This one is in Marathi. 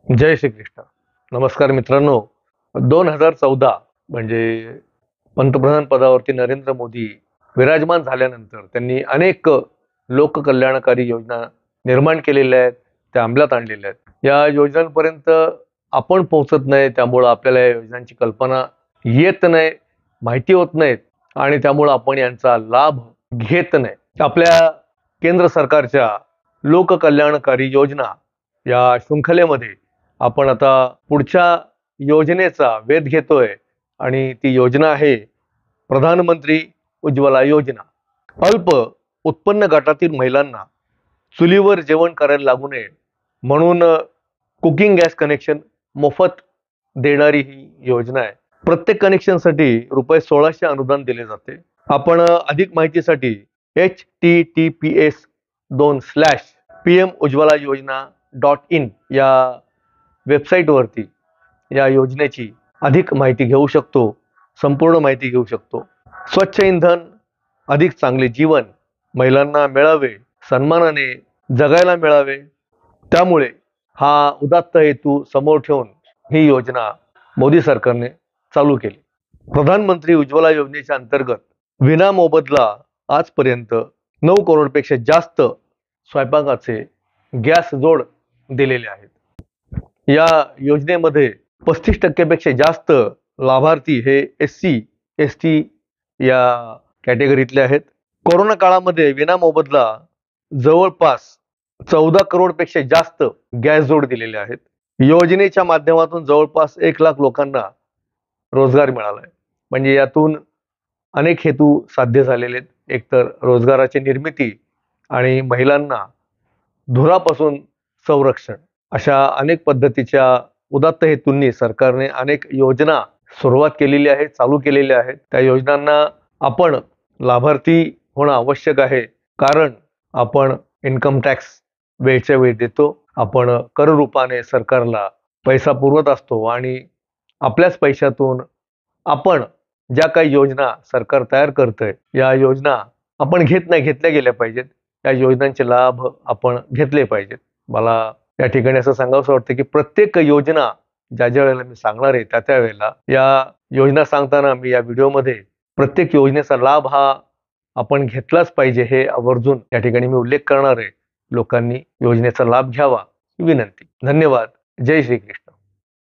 जय श्री कृष्ण. नमस्कार मित्रांनो. 2014 म्हणजे पंतप्रधान पदावरती नरेंद्र मोदी विराजमान झाल्यानंतर त्यांनी अनेक लोककल्याणकारी योजना निर्माण केलेल्या आहेत, त्या अंमलात आणलेल्या आहेत. या योजनांपर्यंत आपण पोहोचत नाही, त्यामुळं आपल्याला या योजनांची कल्पना येत नाही, माहिती होत नाहीत आणि त्यामुळं आपण यांचा लाभ घेत नाही. आपल्या केंद्र सरकारच्या लोककल्याणकारी योजना या शृंखलेमध्ये आपण आता पुढच्या योजनेचा वेध घेतोय आणि ती योजना आहे प्रधानमंत्री उज्ज्वला योजना. अल्प उत्पन्न गटातील महिलांना चुलीवर जेवण करायला लागू नये म्हणून कुकिंग गॅस कनेक्शन मोफत देणारी ही योजना आहे. प्रत्येक कनेक्शनसाठी ₹1600 अनुदान दिले जाते. आपण अधिक माहितीसाठी https://pmujwalaYojana.in या वेबसाईटवरती या योजनेची अधिक माहिती घेऊ शकतो, संपूर्ण माहिती घेऊ शकतो. स्वच्छ इंधन, अधिक चांगले जीवन महिलांना मिळावे, सन्मानाने जगायला मिळावे, त्यामुळे हा उदात्त हेतू समोर ठेवून ही योजना मोदी सरकारने चालू केली. प्रधानमंत्री उज्ज्वला योजनेच्या अंतर्गत विनामोबदला आजपर्यंत 9 करोडपेक्षा जास्त स्वयंपाकाचे गॅस जोड दिलेले आहेत. या योजनेमध्ये 35% जास्त लाभार्थी हे SC, ST या कॅटेगरीतले आहेत. कोरोना काळामध्ये विनामोबदला जवळपास 14 करोडपेक्षा जास्त गॅस जोड दिलेले आहेत. योजनेच्या माध्यमातून जवळपास 1 लाख लोकांना रोजगार मिळाला आहे. म्हणजे यातून अनेक हेतू साध्य झालेले आहेत. एकतर रोजगाराची निर्मिती आणि महिलांना धुरापासून संरक्षण, अशा अनेक पद्धतीच्या उदात्त हेतूंनी सरकारने अनेक योजना सुरुवात केलेली आहे, चालू केलेल्या आहेत. त्या योजनांना आपण लाभार्थी होणं आवश्यक आहे, कारण आपण इन्कम टॅक्स वेळच्या वेळी देतो, आपण कर रूपाने सरकारला पैसा पुरवत असतो आणि आपल्याच पैशातून आपण ज्या काही योजना सरकार तयार करतंय या योजना आपण घेतल्या गेल्या पाहिजेत. या योजनांचे लाभ आपण घेतले पाहिजेत. मला या ठिकाणी असं सांगावंसं वाटतं की प्रत्येक योजना ज्या वेळेला मी सांगणार आहे त्या वेळेला या योजना सांगताना मी या व्हिडिओमध्ये प्रत्येक योजनेचा लाभ हा आपण घेतलाच पाहिजे हे आवर्जून या ठिकाणी मी उल्लेख करणार आहे. लोकांनी योजनेचा लाभ घ्यावा ही विनंती. धन्यवाद. जय श्री कृष्ण.